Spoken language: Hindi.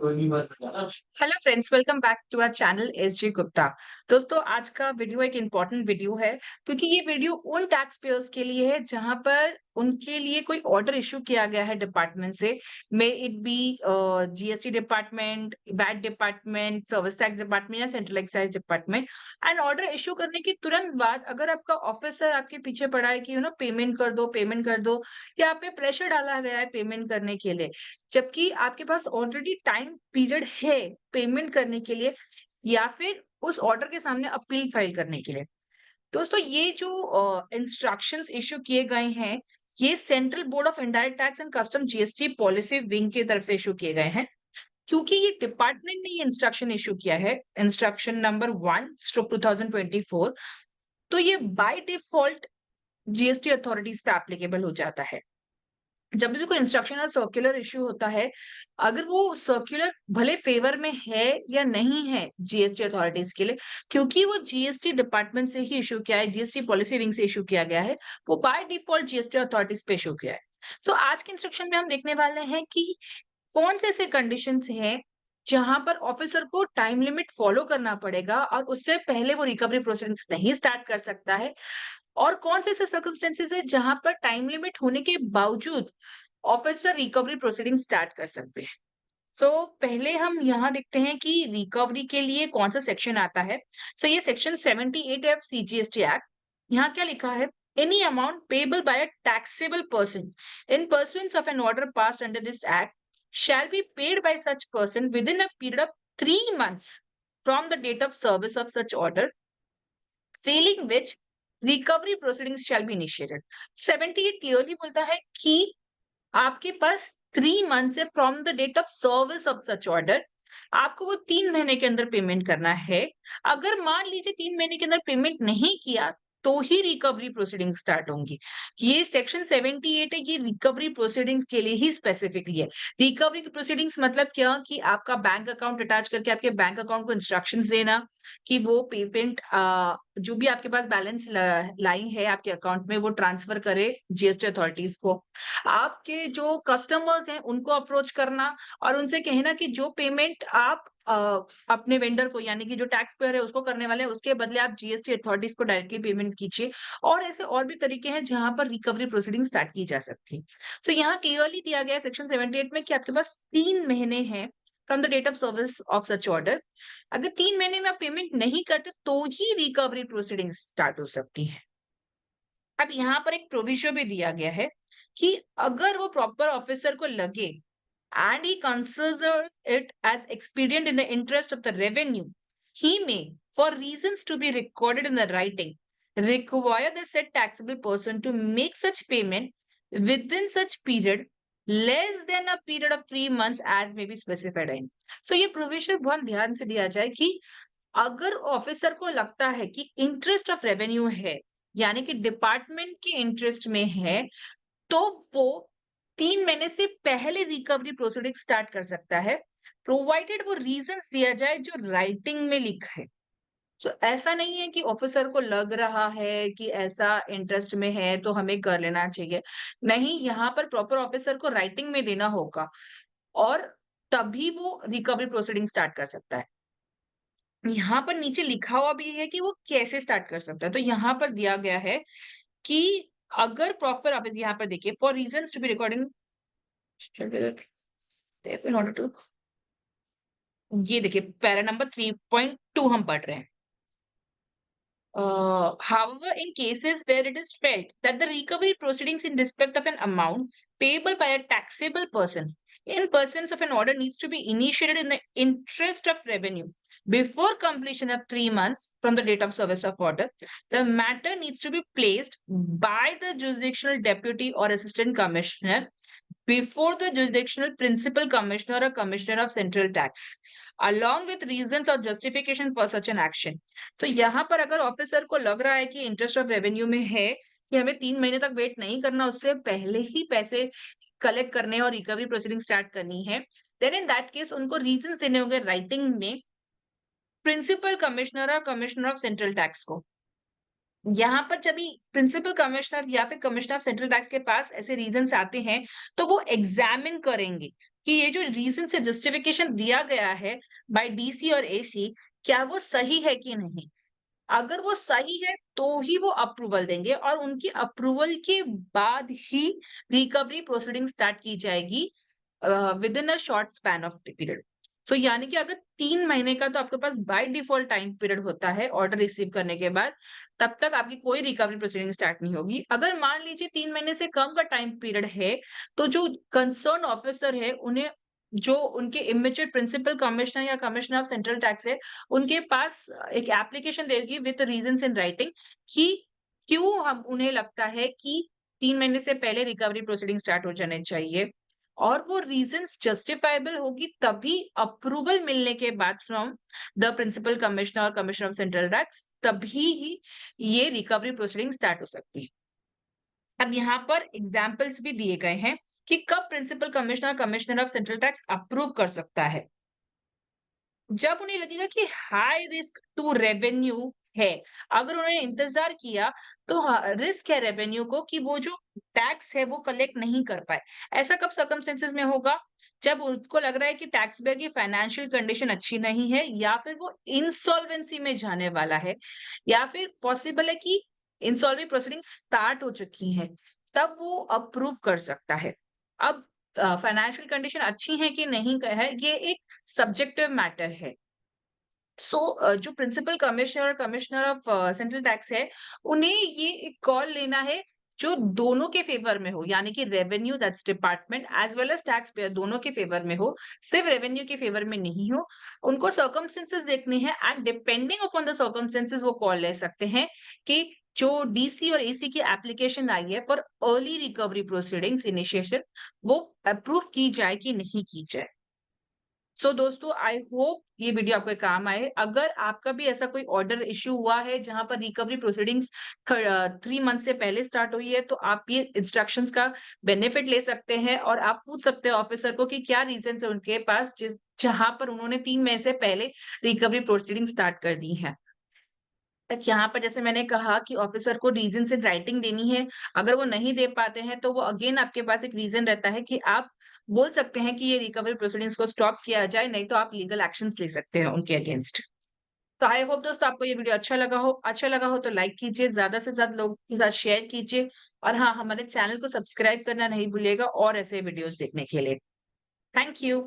Hello friends, welcome back to our channel SG Gupta. दोस्तों, आज का वीडियो एक इम्पॉर्टेंट वीडियो है क्योंकि ये वीडियो उन टैक्स पेयर्स के लिए है जहां पर उनके लिए कोई ऑर्डर इशू किया गया है डिपार्टमेंट से। May it be GST department, VAT department, service tax department या central excise department. And order issue करने के तुरंत बाद अगर आपका ऑफिसर आपके पीछे पड़ा है कि पेमेंट कर दो, पेमेंट कर दो, या आप पे प्रेशर डाला गया है पेमेंट करने के लिए, जबकि आपके पास ऑलरेडी टाइम पीरियड है पेमेंट करने के लिए या फिर उस ऑर्डर के सामने अपील फाइल करने के लिए। दोस्तों, ये जो इंस्ट्रक्शंस इश्यू किए गए हैं, ये central board of indirect tax and custom GST policy wing की तरफ से इश्यू किए गए हैं। क्योंकि ये डिपार्टमेंट ने ये इंस्ट्रक्शन इश्यू किया है, इंस्ट्रक्शन नंबर 1/2024, तो ये बाय डिफॉल्ट जीएसटी अथॉरिटीज पे एप्लीकेबल हो जाता है। जब भी कोई इंस्ट्रक्शन और सर्कुलर इश्यू होता है, अगर वो सर्कुलर भले फेवर में है या नहीं है जीएसटी अथॉरिटीज के लिए, क्योंकि वो जीएसटी डिपार्टमेंट से ही इश्यू किया है, जीएसटी पॉलिसी विंग से इश्यू किया गया है, वो बाय डिफॉल्ट जीएसटी अथॉरिटीज पे इश्यू किया है। सो आज के इंस्ट्रक्शन में हम देखने वाले हैं कि कौन से ऐसे कंडीशंस हैं जहां पर ऑफिसर को टाइम लिमिट फॉलो करना पड़ेगा और उससे पहले वो रिकवरी प्रोसीडिंग्स नहीं स्टार्ट कर सकता है, और कौन से ऐसे सर्कमस्टेंसेस है जहां पर टाइम लिमिट होने के बावजूद ऑफिसर रिकवरी प्रोसीडिंग स्टार्ट कर सकते हैं। तो पहले हम यहाँ देखते हैं कि रिकवरी के लिए कौन सा सेक्शन आता है। सो ये सेक्शन 78 ऑफ सीजीएसटी एक्ट। यहाँ क्या लिखा है? Any amount payable by a taxable person in pursuance of an order passed under this act shall be paid by such person within a period of 3 months from the date of service of such order, failing which recovery proceedings shall be initiated। 78 clearly बोलता है कि आपके पास 3 मंथ से from the date of service of such order आपको वो 3 महीने के अंदर पेमेंट करना है। अगर मान लीजिए 3 महीने के अंदर पेमेंट नहीं किया तो ही रिकवरी प्रोसीडिंग स्टार्ट होंगी। ये सेक्शन 78 है, ये रिकवरी प्रोसीडिंग्स के लिए ही स्पेसिफिकली है। रिकवरी की प्रोसीडिंग्स मतलब क्या कि आपका बैंक अकाउंट अटैच करके आपके बैंक अकाउंट को इंस्ट्रक्शंस देना कि वो पेमेंट जो भी आपके पास बैलेंस लाई है आपके अकाउंट में वो ट्रांसफर करे जीएसटी अथॉरिटीज को। आपके जो कस्टमर्स हैं उनको अप्रोच करना और उनसे कहना कि जो पेमेंट आप अपने वेंडर को यानी कि जो टैक्स पेयर है उसको करने वाले हैं, उसके बदले आप जीएसटी अथॉरिटीज को डायरेक्टली पेमेंट कीजिए। और ऐसे और भी तरीके हैं जहां पर रिकवरी प्रोसीडिंग स्टार्ट की जा सकती है। तो यहाँ क्लियरली दिया गया है सेक्शन 78 में कि आपके पास 3 महीने हैं from the date of service of such order. अगर 3 महीने में आप पेमेंट नहीं करते तो ही रिकवरी प्रोसीडिंग स्टार्ट हो सकती है। अब यहाँ पर एक प्रोविजन भी दिया गया है कि अगर वो प्रॉपर ऑफिसर को लगे and he considers it as expedient in the interest of the revenue, he may, for reasons to be recorded in the writing, require the said taxable person to make such payment within such period less than a period of 3 months as may be specified in। So ये प्रोविजन बहुत ध्यान से दिया जाए कि अगर ऑफिसर को लगता है कि इंटरेस्ट ऑफ रेवेन्यू है यानी कि डिपार्टमेंट के इंटरेस्ट में है, तो वो 3 महीने से पहले रिकवरी प्रोसीडिंग स्टार्ट कर सकता है, प्रोवाइडेड वो रीजंस दिया जाए जो राइटिंग में लिखा है। तो ऐसा नहीं है कि ऑफिसर को लग रहा है कि ऐसा इंटरेस्ट में है तो हमें कर लेना चाहिए। नहीं, यहाँ पर प्रॉपर ऑफिसर को राइटिंग में देना होगा और तभी वो रिकवरी प्रोसीडिंग स्टार्ट कर सकता है। यहाँ पर नीचे लिखा हुआ भी है कि वो कैसे स्टार्ट कर सकता है। तो यहाँ पर दिया गया है कि अगर प्रॉपर ऑफिस, यहाँ पर देखिए, for reasons to be recording in order to, ये देखिए पैरा नंबर 3.2 हम पढ़ रहे हैं। However, in cases where it is felt that the recovery proceedings in respect of an amount payable by a taxable person in pursuance of an order needs to be initiated in the interest of revenue before completion of 3 months from the date of service of order, the matter needs to be placed by the jurisdictional deputy or assistant commissioner before the jurisdictional principal commissioner or commissioner of central tax along with reasons or justification for such an action। तो यहाँ पर अगर ऑफिसर को लग रहा है कि इंटरेस्ट ऑफ रेवेन्यू में है कि हमें 3 महीने तक वेट नहीं करना, उससे पहले ही पैसे कलेक्ट करने और रिकवरी प्रोसीडिंग स्टार्ट करनी है, देन इन दैट केस उनको रीजंस देने होंगे राइटिंग में प्रिंसिपल कमिश्नर और कमिश्नर ऑफ सेंट्रल टैक्स को। यहाँ पर जब भी प्रिंसिपल कमिश्नर या फिर कमिश्नर ऑफ सेंट्रल टैक्स के पास ऐसे रीजंस आते हैं तो वो एग्जामिन करेंगे कि ये जो रीज़न से जस्टिफिकेशन दिया गया है बाय डीसी और एसी, क्या वो सही है कि नहीं? अगर वो सही है, तो ही वो अप्रूवल देंगे और उनकी अप्रूवल के बाद ही रिकवरी प्रोसीडिंग स्टार्ट की जाएगी within a short span of period. So यानी कि अगर 3 महीने का तो आपके पास बाय डिफ़ॉल्ट टाइम पीरियड होता है ऑर्डर रिसीव करने के बाद, तब तक आपकी कोई रिकवरी प्रोसीडिंग स्टार्ट नहीं होगी। अगर मान लीजिए 3 महीने से कम का टाइम पीरियड है, तो जो कंसर्न ऑफिसर है, उन्हें जो उनके इमीडिएट प्रिंसिपल कमिश्नर या कमिश्नर ऑफ सेंट्रल टैक्स है, उनके पास एक एप्लीकेशन देगी विथ रीजंस इन राइटिंग कि क्यों हम उन्हें लगता है कि 3 महीने से पहले रिकवरी प्रोसीडिंग स्टार्ट हो जाने चाहिए और वो रीजंस जस्टिफाइबल होगी तभी अप्रूवल मिलने के बाद फ्रॉम द प्रिंसिपल कमिश्नर और कमिश्नर ऑफ सेंट्रल टैक्स तभी ही ये रिकवरी प्रोसीडिंग स्टार्ट हो सकती है। अब यहाँ पर एग्जाम्पल्स भी दिए गए हैं कि कब principal commissioner commissioner of central tax approve कर सकता है। जब उन्हें लगेगा कि हाई रिस्क टू रेवेन्यू है, अगर उन्होंने इंतजार किया तो रिस्क है रेवेन्यू को कि वो जो टैक्स है वो कलेक्ट नहीं कर पाए। ऐसा कब सर्कमस्टेंसेस में होगा? जब उनको लग रहा है कि टैक्स पेयर की फाइनेंशियल कंडीशन अच्छी नहीं है या फिर वो इंसॉल्वेंसी में जाने वाला है या फिर पॉसिबल है कि इंसॉल्वेंसी प्रोसीडिंग स्टार्ट हो चुकी है, तब वो अप्रूव कर सकता है। अब फाइनेंशियल कंडीशन अच्छी है कि नहीं है, ये एक सब्जेक्टिव मैटर है। जो प्रिंसिपल कमिश्नर और कमिश्नर ऑफ सेंट्रल टैक्स है, उन्हें ये एक कॉल लेना है जो दोनों के फेवर में हो, यानी कि revenue that's department as well as tax payer दोनों के फेवर में हो, सिर्फ रेवेन्यू के फेवर में नहीं हो। उनको सर्कमस्टेंसेस देखने हैं and depending upon the circumstances वो कॉल ले सकते हैं कि जो डीसी और एसी की एप्लीकेशन आई है for early recovery proceedings initiation, वो अप्रूव की जाए कि नहीं की जाए। दोस्तों आई होप ये वीडियो आपके काम आए। अगर आपका भी ऐसा कोई ऑर्डर इश्यू हुआ है जहां पर रिकवरी प्रोसीडिंग्स 3 मंथ से पहले स्टार्ट हुई है, तो आप ये इंस्ट्रक्शंस का बेनिफिट ले सकते हैं और आप पूछ सकते हैं ऑफिसर को कि क्या रीजन है उनके पास जिस जहां पर उन्होंने 3 महीने से पहले रिकवरी प्रोसीडिंग स्टार्ट कर दी है। यहाँ पर जैसे मैंने कहा कि ऑफिसर को रीजन इन राइटिंग देनी है। अगर वो नहीं दे पाते हैं तो वो अगेन आपके पास एक रीजन रहता है कि आप बोल सकते हैं कि ये रिकवरी प्रोसीडिंग्स को स्टॉप किया जाए, नहीं तो आप लीगल एक्शंस ले सकते हैं उनके अगेंस्ट। तो आई होप दोस्तों आपको ये वीडियो अच्छा लगा हो तो लाइक कीजिए, ज़्यादा से ज़्यादा लोगों के साथ शेयर कीजिए और हाँ, हमारे चैनल को सब्सक्राइब करना नहीं भूलिएगा और ऐसे वीडियोज़ देखने के लिए। Thank you.